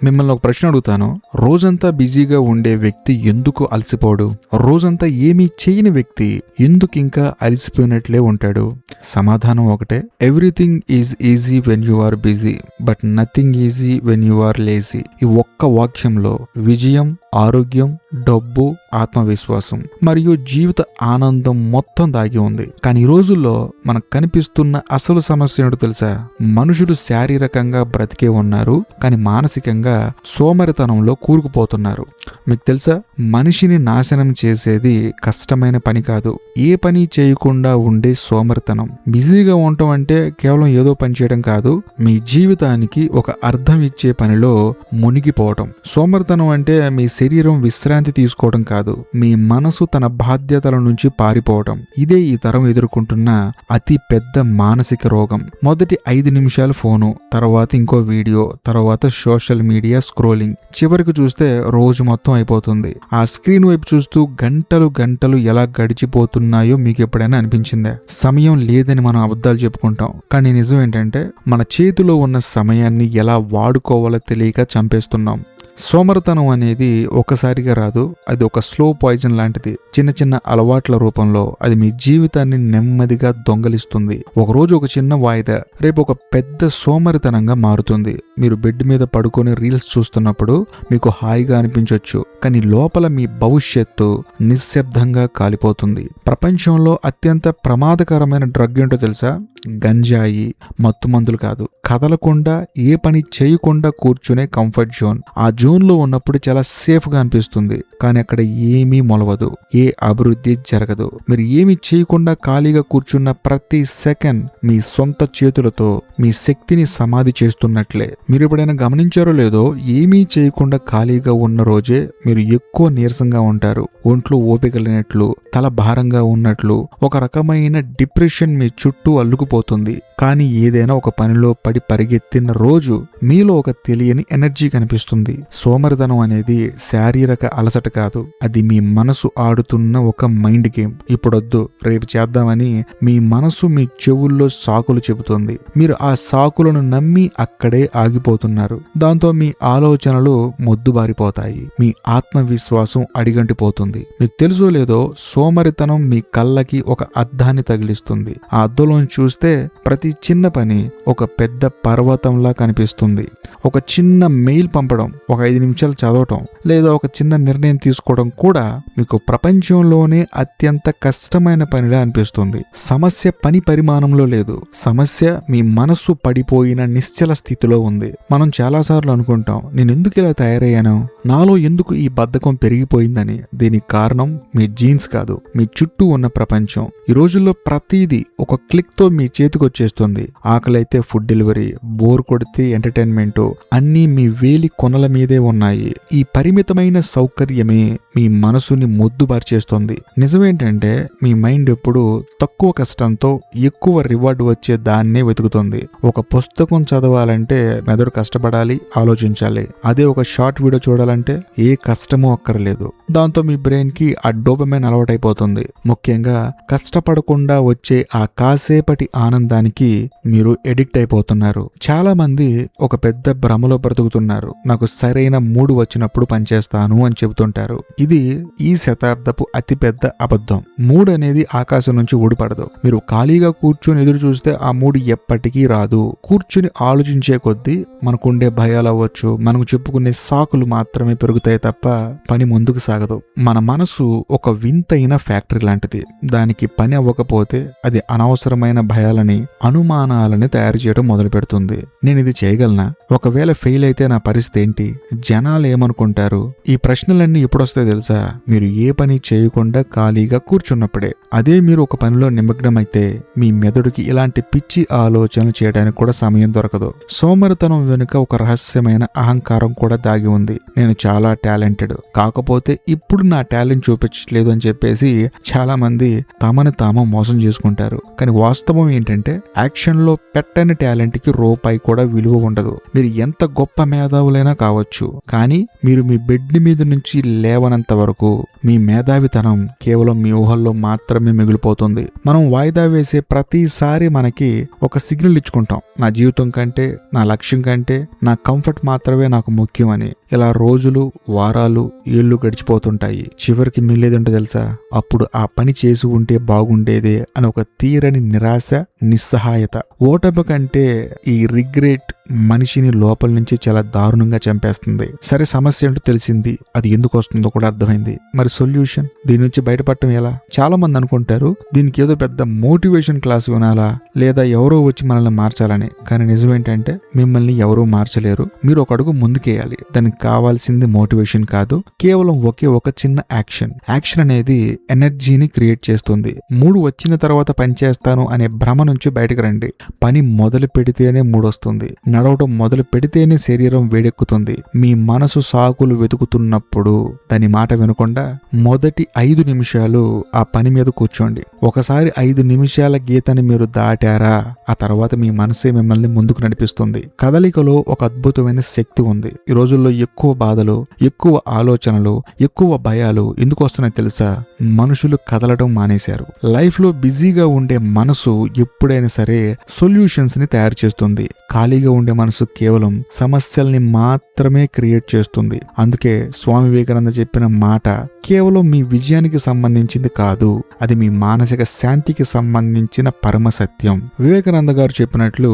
మిమ్మల్ని ఒక ప్రశ్న అడుగుతాను. రోజంతా బిజీగా ఉండే వ్యక్తి ఎందుకు అలసిపోడు? రోజంతా ఏమీ చేయని వ్యక్తి ఎందుకు ఇంకా అలసిపోయినట్లే ఉంటాడు? సమాధానం ఒకటే, everything is easy when you are busy but nothing easy when you are lazy. ఈ ఒక్క వాక్యంలో విజయం, ఆరోగ్యం, డబ్బు, ఆత్మవిశ్వాసం మరియు జీవిత ఆనందం మొత్తం దాగి ఉంది. కానీ ఈ రోజుల్లో మనకు కనిపిస్తున్న అసలు సమస్య ఏంటో తెలుసా? మనుషులు శారీరకంగా బ్రతికే ఉన్నారు, కానీ మానసికంగా సోమరితనంలో కూరుకుపోతున్నారు. మీకు తెలుసా, మనిషిని నాశనం చేసేది కష్టమైన పని కాదు, ఏ పని చేయకుండా ఉండే సోమరితనం. బిజీగా ఉండటం అంటే కేవలం ఏదో పని చేయడం కాదు, మీ జీవితానికి ఒక అర్థం ఇచ్చే పనిలో మునిగిపోవటం. సోమరితనం అంటే మీ శరీరం విశ్రాంతి తీసుకోవడం కాదు, మీ మనసు తన బాధ్యతల నుంచి పారిపోవడం. ఇదే ఈ తరం ఎదుర్కొంటున్న అతి పెద్ద మానసిక రోగం. మొదటి 5 నిమిషాలు ఫోను, తర్వాత ఇంకో వీడియో, తర్వాత సోషల్ మీడియా స్క్రోలింగ్, చివరికి చూస్తే రోజు మొత్తం అయిపోతుంది. ఆ స్క్రీన్ వైపు చూస్తూ గంటలు గంటలు ఎలా గడిచిపోతున్నాయో మీకు ఎప్పుడైనా అనిపించిందా? సమయం లేదని మనం అబద్ధాలు చెప్పుకుంటాం, కానీ నిజం ఏంటంటే మన చేతిలో ఉన్న సమయాన్ని ఎలా వాడుకోవాలో తెలియక చంపేస్తున్నాం. సోమరితనం అనేది ఒకసారిగా రాదు, అది ఒక స్లో పాయిజన్ లాంటిది. చిన్న చిన్న అలవాట్ల రూపంలో అది మీ జీవితాన్ని నెమ్మదిగా దొంగలిస్తుంది. ఒకరోజు ఒక చిన్న వాయిదా రేపు ఒక పెద్ద సోమరితనంగా మారుతుంది. మీరు బెడ్ మీద పడుకొని రీల్స్ చూస్తున్నప్పుడు మీకు హాయిగా అనిపించవచ్చు, కానీ లోపల మీ భవిష్యత్తు నిశ్శబ్దంగా కాలిపోతుంది. ప్రపంచంలో అత్యంత ప్రమాదకరమైన డ్రగ్ ఏంటో తెలుసా? గంజాయి, మత్తుమందులు కాదు, కదలకుండా ఏ పని చేయకుండా కూర్చునే కంఫర్ట్ జోన్. ఆ జోన్లో ఉన్నప్పుడు చాలా సేఫ్గా అనిపిస్తుంది, కానీ అక్కడ ఏమీ మొలవదు, ఏ అభివృద్ధి జరగదు. మీరు ఏమీ చేయకుండా ఖాళీగా కూర్చున్న ప్రతి సెకండ్ మీ సొంత చేతులతో మీ శక్తిని సమాధి చేస్తున్నట్లే. మీరు ఎప్పుడైనా గమనించారో లేదో, ఏమీ చేయకుండా ఖాళీగా ఉన్న రోజే మీరు ఎక్కువ నీరసంగా ఉంటారు. ఒంట్లో ఓపిక లేనట్లు, తల భారంగా ఉన్నట్లు, ఒక రకమైన డిప్రెషన్ మీ చుట్టూ అల్లుకుపోతుంది. కానీ ఏదైనా ఒక పనిలో పడి పరిగెత్తిన రోజు మీలో ఒక తెలియని ఎనర్జీ కనిపిస్తుంది. సోమరితనం అనేది శారీరక అలసట కాదు, అది మీ మనసు ఆడుతున్న ఒక మైండ్ గేమ్. ఇప్పుడొద్దు, రేపు చేద్దామని మీ మనసు మీ చెవుల్లో సాకులు చెబుతుంది. మీరు ఆ సాకులను నమ్మి అక్కడే ఆగిపోతున్నారు. దాంతో మీ ఆలోచనలు మొద్దుబారిపోతాయి, మీ ఆత్మవిశ్వాసం అడిగంటిపోతుంది. మీకు తెలుసో లేదో, సోమరితనం మీ కళ్ళకి ఒక అద్దాన్ని తగిలిస్తుంది. ఆ అద్దంలోంచి చూస్తే ప్రతి చిన్న పని ఒక పెద్ద పర్వతంలా కనిపిస్తుంది. ఒక చిన్న మెయిల్ పంపడం, ఒక 5 నిమిషాలు చదవటం, లేదా ఒక చిన్న నిర్ణయం తీసుకోవడం కూడా మీకు ప్రపంచంలోనే అత్యంత కష్టమైన పనిలా అనిపిస్తుంది. సమస్య పని పరిమాణంలో లేదు, సమస్య మీ మనస్సు పడిపోయిన నిశ్చల స్థితిలో ఉంది. మనం చాలాసార్లు అనుకుంటాం, నేను ఎందుకు ఇలా తయారయ్యాను, నాలో ఎందుకు ఈ బద్ధకం పెరిగిపోయిందని. దీనికి కారణం మీ జీన్స్ కాదు, మీ చుట్టూ ఉన్న ప్రపంచం. ఈ రోజుల్లో ప్రతిదీ ఒక క్లిక్ తో మీ చేతికి వచ్చేస్తుంది. ఆకలైతే ఫుడ్ డెలివరీ, బోర్ కొడితే ఎంటర్టైన్మెంట్, అన్నీ మీ వేలి కొనల మీదే ఉన్నాయి. ఈ పరిమితమైన సౌకర్యమే మీ మనసుని మొద్దుబార్చేస్తుంది. నిజమేంటంటే మీ మైండ్ ఎప్పుడు తక్కువ కష్టంతో ఎక్కువ రివార్డ్ వచ్చే దాన్నే వెతుకుతుంది. ఒక పుస్తకం చదవాలంటే మెదడు కష్టపడాలి, ఆలోచించాలి. అదే ఒక షార్ట్ వీడియో చూడాలంటే ఏ కష్టమూ అక్కర్లేదు. దాంతో మీ బ్రెయిన్ కి ఆ డోపమైన్ అలవాటైపోతుంది. ముఖ్యంగా కష్టపడకుండా వచ్చే ఆ కాసేపటి ఆనందానికి మీరు ఎడిక్ట్ అయిపోతున్నారు. చాలా మంది ఒక పెద్ద భ్రమలో బ్రతుకుతున్నారు. నాకు సరైన మూడు వచ్చినప్పుడు పనిచేస్తాను అని చెబుతుంటారు. ఇది ఈ శతాబ్దపు అతిపెద్ద అబద్ధం. మూడు అనేది ఆకాశం నుంచి ఊడిపడదు. మీరు ఖాళీగా కూర్చొని ఎదురు చూస్తే ఆ మూడు ఎప్పటికీ రాదు. కూర్చుని ఆలోచించే కొద్దీ మనకుండే భయాలు అవ్వచ్చు, మనకు చెప్పుకునే సాకులు మాత్రమే పెరుగుతాయి తప్ప పని ముందుకు సాగదు. మన మనసు ఒక వింతైన ఫ్యాక్టరీ లాంటిది. దానికి పని అవ్వకపోతే అది అనవసరమైన భయాలని, అనుమానాలని తయారు చేయడం మొదలు పెడుతుంది. నేను ఇది చేయగలనా, ఒకవేళ ఫెయిల్ అయితే నా పరిస్థితి ఏంటి, జనాలు ఏమనుకుంటారు, ఈ ప్రశ్నలన్నీ ఎప్పుడొస్తాయి తెలుసా? మీరు ఏ పని చేయకుండా ఖాళీగా కూర్చున్నప్పుడే. అదే మీరు ఒక పనిలో నిమగ్నమైతే మీ మెదడుకి ఇలాంటి పిచ్చి ఆలోచనలు చేయడానికి కూడా సమయం దొరకదు. సోమరితనం వెనుక ఒక రహస్యమైన అహంకారం కూడా దాగి ఉంది. నేను చాలా టాలెంటెడ్, కాకపోతే ఇప్పుడు నా టాలెంట్ చూపించట్లేదు అని చెప్పేసి చాలా మంది తమని తాము మోసం చేసుకుంటారు. కానీ వాస్తవం ఏంటంటే యాక్షన్ లో పెట్టని టాలెంట్ కి రూపాయి కూడా విలువ ఉండదు. మీరు ఎంత గొప్ప మేధావులైనా కావచ్చు, ఉండొచ్చు, కానీ మీరు మీ బెడ్ మీద నుంచి లేవనంత వరకు మీ మేధావితనం కేవలం మీ ఊహల్లో మాత్రమే మిగిలిపోతుంది. మనం వాయిదా వేసే ప్రతిసారి మనకి ఒక సిగ్నల్ ఇచ్చుకుంటాం, నా జీవితం కంటే, నా లక్ష్యం కంటే నా కంఫర్ట్ మాత్రమే నాకు ముఖ్యం అని. ఇలా రోజులు, వారాలు, ఏళ్లు గడిచిపోతుంటాయి. చివరికి మిగిలేదంటే తెలుసా, అప్పుడు ఆ పని చేసి ఉంటే బాగుండేదే అని ఒక తీరని నిరాశ, నిస్సహాయత. ఓటమి కంటే ఈ రిగ్రెట్ మనిషిని లోపల నుంచి చాలా దారుణంగా చంపేస్తుంది. సరే, సమస్య ఏంటో తెలిసింది, అది ఎందుకు వస్తుందో కూడా అర్థమైంది. మరి సొల్యూషన్, దీని నుంచి బయటపడటం ఎలా? చాలా మంది అనుకుంటారు దీనికి ఏదో పెద్ద మోటివేషన్ క్లాస్ వినాలా, లేదా ఎవరో వచ్చి మనల్ని మార్చాలని. కానీ నిజం ఏంటంటే మిమ్మల్ని ఎవరూ మార్చలేరు. మీరు ఒక అడుగు ముందుకేయాలి. దానికి కావాల్సింది మోటివేషన్ కాదు, కేవలం ఒకే ఒక చిన్న యాక్షన్. యాక్షన్ అనేది ఎనర్జీని క్రియేట్ చేస్తుంది. 3 వచ్చిన తర్వాత పని చేస్తాను అనే భ్రమ నుంచి బయటకు రండి. పని మొదలు పెడితేనే 3 వస్తుంది. నడవటం మొదలు పెడితేనే శరీరం వేడెక్కుతుంది. మీ మనసు సాకులు వెతుకుతున్నప్పుడు దాని మాట వినకుండా మొదటి 5 నిమిషాలు ఆ పని మీద కూర్చోండి. ఒకసారి 5 నిమిషాల గీతని మీరు దాటారా, ఆ తర్వాత మీ మనసే మిమ్మల్ని ముందుకు నడిపిస్తుంది. కదలికలో ఒక అద్భుతమైన శక్తి ఉంది. ఈ రోజుల్లో ఎక్కువ బాధలు, ఎక్కువ ఆలోచనలు, ఎక్కువ భయాలు ఎందుకు వస్తున్నాయో తెలుసా? మనుషులు కదలడం మానేశారు. లైఫ్ లో బిజీగా ఉండే మనసు ఎప్పుడైనా సరే సొల్యూషన్స్ ని తయారు చేస్తుంది. ఖాళీగా ఉండే మనసు కేవలం సమస్యల్ని మాత్రమే క్రియేట్ చేస్తుంది. అందుకే స్వామి వివేకానంద చెప్పిన మాట కేవలం మీ విజయానికి సంబంధించింది కాదు, అది మీ మానసిక శాంతికి సంబంధించిన పరమ సత్యం. వివేకానంద గారు చెప్పినట్లు,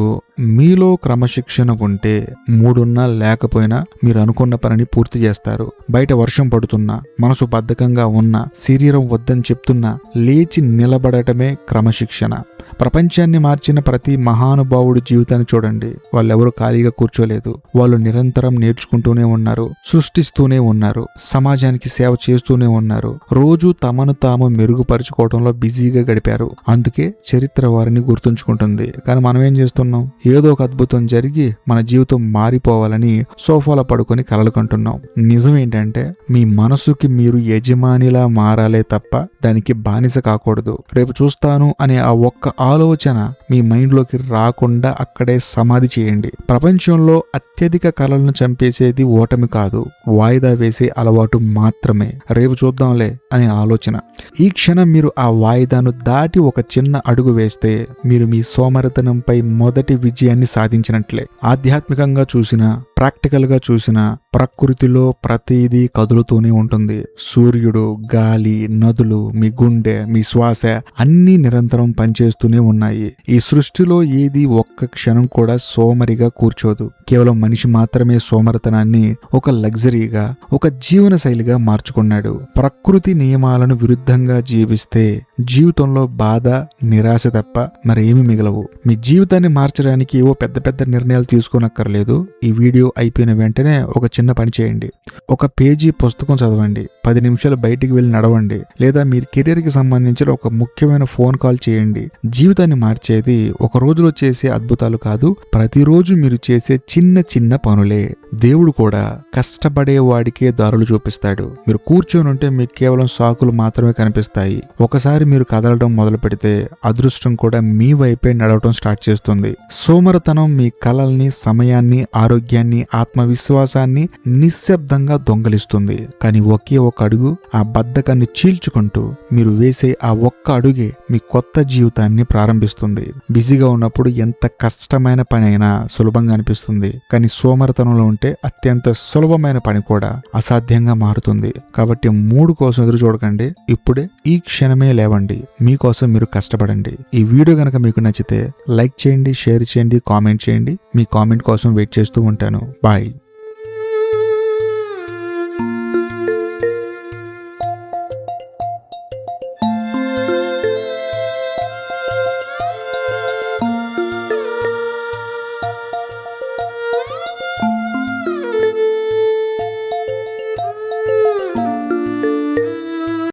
మీలో క్రమశిక్షణ ఉంటే 3 లేకపోయినా మీరు అనుకున్న పనిని పూర్తి చేస్తారు. బయట వర్షం పడుతున్నా, మనసు బద్ధకంగా ఉన్నా, శరీరం వద్దని చెప్తున్నా లేచి నిలబడటమే క్రమశిక్షణ. ప్రపంచాన్ని మార్చిన ప్రతి మహానుభావుడి జీవితాన్ని చూడండి. వాళ్ళెవరూ ఖాళీగా కూర్చోలేదు. వాళ్ళు నిరంతరం నేర్చుకుంటూనే ఉన్నారు, సృష్టిస్తూనే ఉన్నారు, సమాజానికి సేవ చేస్తూనే ఉన్నారు. రోజు తమను తాము మెరుగుపరుచుకోవడంలో బిజీగా గడిపారు. అందుకే చరిత్ర వారిని గుర్తుంచుకుంటుంది. కానీ మనం ఏం చేస్తున్నాం? ఏదో ఒక అద్భుతం జరిగి మన జీవితం మారిపోవాలని సోఫాలో పడుకొని కలలు కంటున్నాం. నిజం ఏంటంటే మీ మనసుకి మీరు యజమానిలా మారాలే తప్ప దానికి బానిస కాకూడదు. రేపు చూస్తాను అనే ఆ ఒక్క ఆలోచన మీ మైండ్లోకి రాకుండా అక్కడే సమాధి చేయండి. ప్రపంచంలో అత్యధిక కలలను చంపేసేది ఓటమి కాదు, వాయిదా వేసే అలవాటు మాత్రమే. రేపు చూద్దాంలే అనే ఆలోచన. ఈ క్షణం మీరు ఆ వాయిదాను దాటి ఒక చిన్న అడుగు వేస్తే మీరు మీ సోమరితనంపై మొదటి విజయాన్ని సాధించినట్లే. ఆధ్యాత్మికంగా చూసినా, ప్రాక్టికల్ గా చూసినా ప్రకృతిలో ప్రతిదీ కదులుతూనే ఉంటుంది. సూర్యుడు, గాలి, నదులు, మీ గుండె, మీ శ్వాస అన్నీ నిరంతరం పనిచేస్తూనే ఉన్నాయి. ఈ సృష్టిలో ఏది ఒక్క క్షణం కూడా సోమరిగా కూర్చోదు. కేవలం మనిషి మాత్రమే సోమరితనాన్ని ఒక లగ్జరీగా, ఒక జీవన శైలిగా మార్చుకున్నాడు. ప్రకృతి నియమాలను విరుద్ధంగా జీవిస్తే జీవితంలో బాధ, నిరాశ తప్ప మరేమీ మిగలవు. మీ జీవితాన్ని మార్చడానికి ఏవో పెద్ద పెద్ద నిర్ణయాలు తీసుకోనక్కర్లేదు. ఈ వీడియో అయిపోయిన వెంటనే ఒక చిన్న పని చేయండి. ఒక పేజీ పుస్తకం చదవండి, 10 నిమిషాలు బయటికి వెళ్ళి నడవండి, లేదా మీరు కెరీర్కి సంబంధించిన ఒక ముఖ్యమైన ఫోన్ కాల్ చేయండి. జీవితాన్ని మార్చేది ఒక రోజులో చేసే అద్భుతాలు కాదు, ప్రతిరోజు మీరు చేసే చిన్న చిన్న పనులే. దేవుడు కూడా కష్టపడే వాడికే దారులు చూపిస్తాడు. మీరు కూర్చొని ఉంటే మీకు కేవలం సాకులు మాత్రమే కనిపిస్తాయి. ఒకసారి మీరు కదలడం మొదలు పెడితే అదృష్టం కూడా మీ వైపే నడవటం స్టార్ట్ చేస్తుంది. సోమరతనం మీ కలల్ని, సమయాన్ని, ఆరోగ్యాన్ని, ఆత్మవిశ్వాసాన్ని నిశ్శబ్దంగా దొంగలిస్తుంది. కానీ ఒకే ఒక అడుగు ఆ బద్ధకాన్ని చీల్చుకుంటూ మీరు వేసే ఆ ఒక్క అడుగే మీ కొత్త జీవితాన్ని ప్రారంభిస్తుంది. బిజీగా ఉన్నప్పుడు ఎంత కష్టమైన పని అయినా సులభంగా అనిపిస్తుంది. కానీ సోమరతనంలో ఉంటే అత్యంత సులభమైన పని కూడా అసాధ్యంగా మారుతుంది. కాబట్టి 3 కోసం ఎదురు చూడకండి, ఇప్పుడే ఈ క్షణమే లేవండి. మీకోసం మీరు కష్టపడండి. ఈ వీడియో గనక మీకు నచ్చితే లైక్ చేయండి, షేర్ చేయండి, కామెంట్ చేయండి. మీ కామెంట్ కోసం వెయిట్ చేస్తూ ఉంటాను. బాయ్.